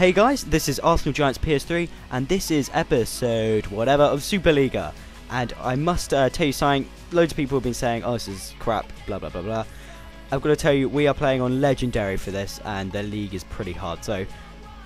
Hey guys, this is Arsenal Giants PS3 and this is episode whatever of Superliga. And I must tell you something, loads of people have been saying, oh this is crap, blah blah blah blah. I've got to tell you, we are playing on Legendary for this and the league is pretty hard. So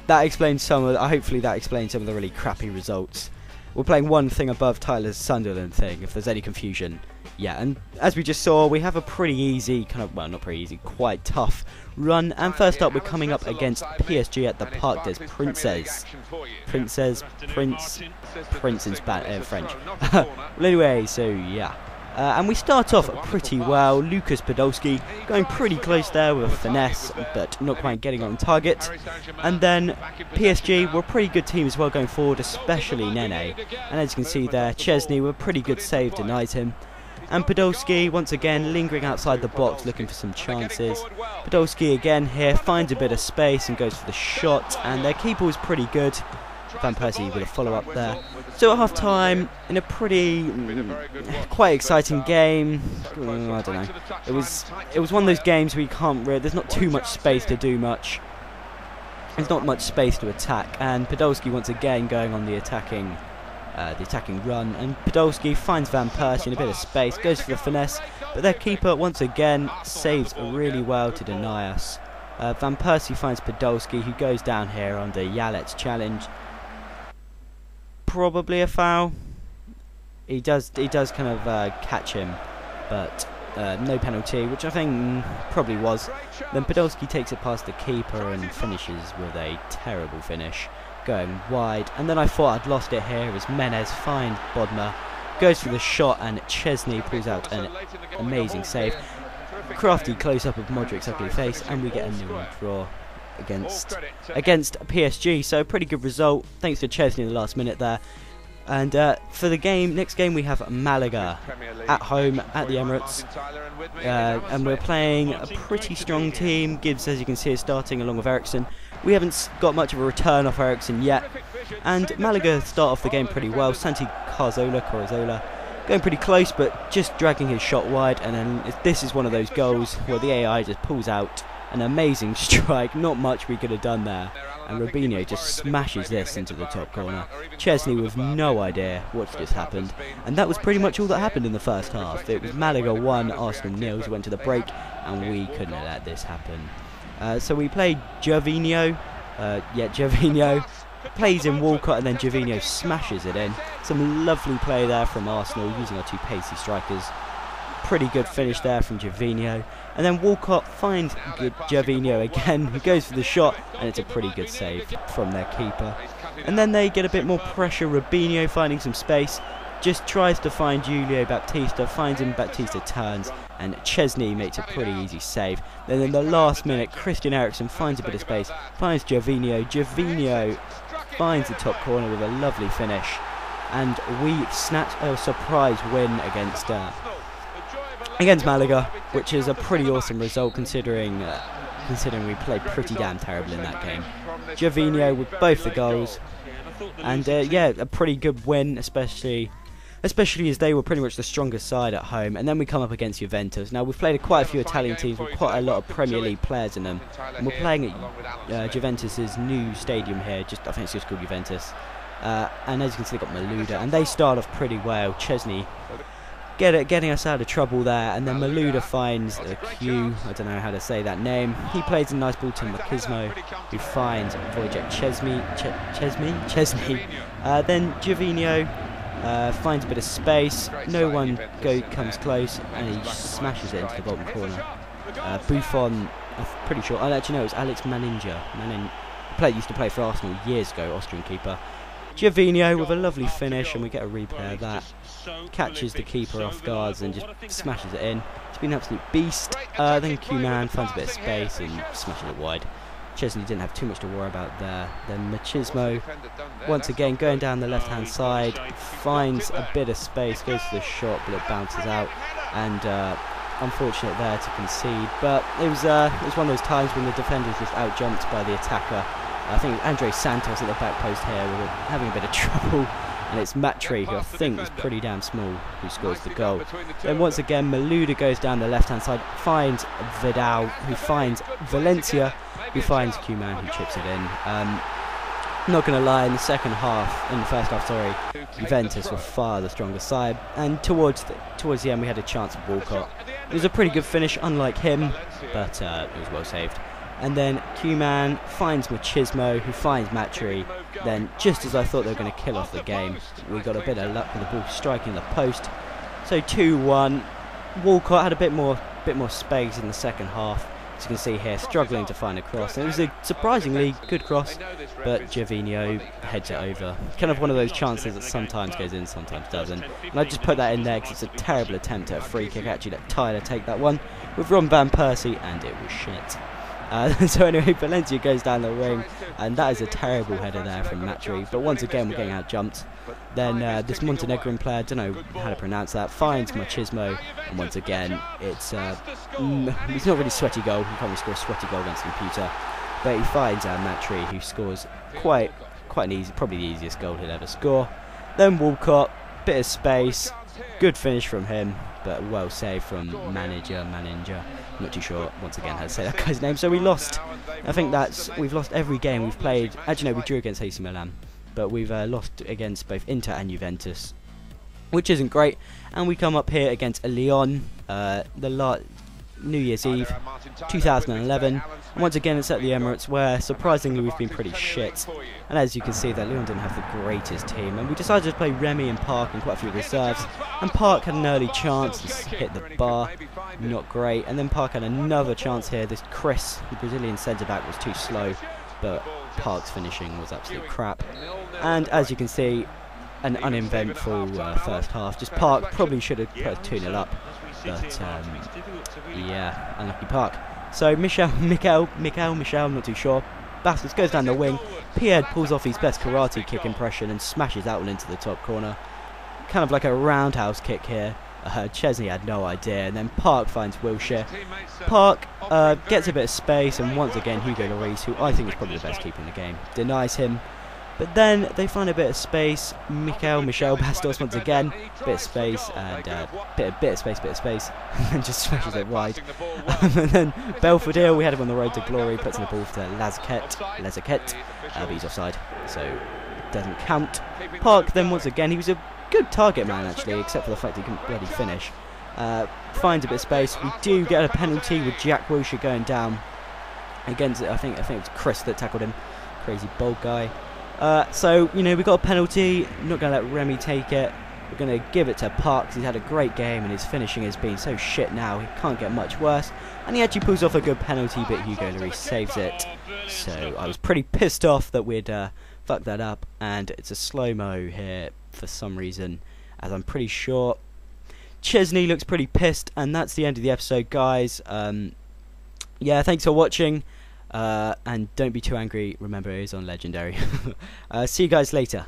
that explains hopefully that explains some of the really crappy results. We're playing one thing above Tyler's Sunderland thing, if there's any confusion. Yeah, and as we just saw, we have a pretty easy, well not pretty easy, quite tough run. And first up, we're coming up against PSG at the Parc des Princes. Prince in French. Well anyway, so yeah. And we start off pretty well. Lucas Podolski going pretty close there with a finesse, but not quite getting on target. And then PSG were a pretty good team as well going forward, especially Nene. And as you can see there, Chesney with a pretty good save denied him. And Podolski once again lingering outside the box looking for some chances. Podolski again here finds a bit of space and goes for the shot, and their keeper was pretty good. Van Persie with a follow-up there. So at half-time, in a pretty, quite exciting game, I don't know, it was one of those games where you can't really, there's not too much space to do much. There's not much space to attack, and Podolski once again going on the attacking run, and Podolski finds Van Persie in a bit of space, goes for the finesse, but their keeper once again saves really well to deny us. Van Persie finds Podolski, who goes down here under Yalet's challenge. Probably a foul. He does kind of catch him, but no penalty, which I think probably was. Then Podolski takes it past the keeper and finishes with a terrible finish, going wide. And then I thought I'd lost it here as Menez finds Bodmer, goes for the shot, and Chesney pulls out an amazing save. Crafty close up of Modric's ugly face, and we get a 0-0 draw against PSG. So a pretty good result thanks to Chesney in the last minute there. And for the next game we have Malaga at home at the Emirates, and we're playing a pretty strong team. Gibbs, as you can see, is starting along with Ericsson. We haven't got much of a return off Ericsson yet, and Malaga start off the game pretty well. Santi Carazola going pretty close, but just dragging his shot wide, and then this is one of those goals where the AI just pulls out an amazing strike. Not much we could have done there, and Robinho just smashes this into the top corner. Chesney with no idea what's just happened, and that was pretty much all that happened in the first half. It was Malaga 1, Arsenal 0. We went to the break, and we couldn't let this happen. So we played Gervinho. Gervinho plays in Walcott, and then Gervinho smashes it in. Some lovely play there from Arsenal using our two pacey strikers. Pretty good finish there from Gervinho, and then Walcott finds good Gervinho again, who goes for the shot, and it's a pretty good save from their keeper. And then they get a bit more pressure. Robinho finding some space, just tries to find Julio Baptista, finds him, Baptista turns, and Chesney makes a pretty easy save. Then in the last minute, Christian Eriksen finds a bit of space, finds Gervinho finds the top corner with a lovely finish, and we snatch a surprise win against Malaga, which is a pretty awesome result considering we played pretty damn terrible in that game. Gervinho with both the goals, and yeah, a pretty good win, especially as they were pretty much the strongest side at home. And then we come up against Juventus. Now we've played quite a few Italian teams with quite a lot of Premier League players in them, and we're playing at Juventus's new stadium here. I think it's just called Juventus. And as you can see, they've got Malouda, and they start off pretty well. Chesney getting us out of trouble there, and then Malouda finds Q, I don't know how to say that name. He plays a nice ball to Machismo, who finds Wojciech Chesney. Then Gervinho finds a bit of space, no one comes close, and he smashes it into the bottom corner. Buffon, I'm pretty sure, actually no, it was Alex Maninja. Used to play for Arsenal years ago, Austrian keeper. Gervinho with a lovely finish, and we get a replay of that. Catches the keeper off guards and just smashes it in. It's been an absolute beast. Then Q-Man finds a bit of space and smashes it wide. Chesney didn't have too much to worry about there. Then Machismo, once again going down the left-hand side, finds a bit of space, goes for the shot, but it bounces out. And unfortunate there to concede. But it was one of those times when the defenders just out-jumped by the attacker. I think Andre Santos at the back post here, we're having a bit of trouble, and it's Matri, who I think is pretty damn small, who scores the goal. Then once again Malouda goes down the left hand side, finds Vidal, who finds Valencia, who finds Q-Man, who chips it in. Not going to lie, in the first half, sorry, Juventus were far the stronger side, and towards the end we had a chance of Walcott. It was a pretty good finish, unlike him, but it was well saved. And then Q-Man finds Machismo, who finds Matri. Then, just as I thought they were going to kill off the game, we got a bit of luck with the ball striking the post. So 2-1. Walcott had a bit more space in the second half. As you can see here, struggling to find a cross. And it was a surprisingly good cross, but Gervinho heads it over. Kind of one of those chances that sometimes goes in, sometimes doesn't. And I just put that in there because it's a terrible attempt at a free kick. Actually, let Tyler take that one with Ron Van Persie, and it was shit. So anyway, Valencia goes down the wing, and that is a terrible header there from Matri. But once again, we're getting out-jumped. Then this Montenegrin player, don't know how to pronounce that, finds Machismo, and once again, it's not really sweaty goal. You can't really score a sweaty goal against a computer, but he finds Matri, who scores quite an easy, probably the easiest goal he'll ever score. Then Walcott, bit of space, good finish from him, but well saved from Manager. Not too sure once again how to say that guy's name. So we lost. I think we've lost every game we've played. Actually, no, we drew against AC Milan, but we've lost against both Inter and Juventus, which isn't great. And we come up here against Lyon, New Year's Eve, 2011. And once again, it's at the Emirates, where surprisingly we've been pretty shit. And as you can see, that Lyon didn't have the greatest team, and we decided to play Remy and Park and quite a few reserves. And Park had an early chance to hit the bar, not great. And then Park had another chance here. This Chris, the Brazilian centre back, was too slow, but Park's finishing was absolute crap. And as you can see, an uneventful first half. Just Park probably should have put 2-0 up, but yeah, unlucky Park. So Michel, not too sure. Bastos goes down the wing. Pierre pulls off his best karate kick impression and smashes that one into the top corner. Kind of like a roundhouse kick here. Chesney had no idea, and then Park finds Wilshere. Park gets a bit of space, and once again Hugo Lloris, who I think is probably the best keeper in the game, denies him. But then they find a bit of space. Michel Bastos once again, bit of space, and bit of space, and just smashes it wide. And then Belfodil, we had him on the road to glory, puts in the ball to Lazaquet, but he's offside, so it doesn't count. Park then once again, he was a good target man actually, except for the fact he couldn't bloody finish. Finds a bit of space. We do get a penalty with Jack Wilshere going down against, I think it was Chris that tackled him, crazy bold guy. So, you know, we got a penalty. Not going to let Remy take it. We're going to give it to Park, 'cause he's had a great game and his finishing has been so shit now. He can't get much worse. And he actually pulls off a good penalty, but Hugo Lloris saves it. So I was pretty pissed off that we'd fucked that up. And it's a slow-mo here for some reason, as I'm pretty sure Chesney looks pretty pissed. And that's the end of the episode, guys. Yeah, thanks for watching. And don't be too angry. Remember, it is on Legendary. See you guys later.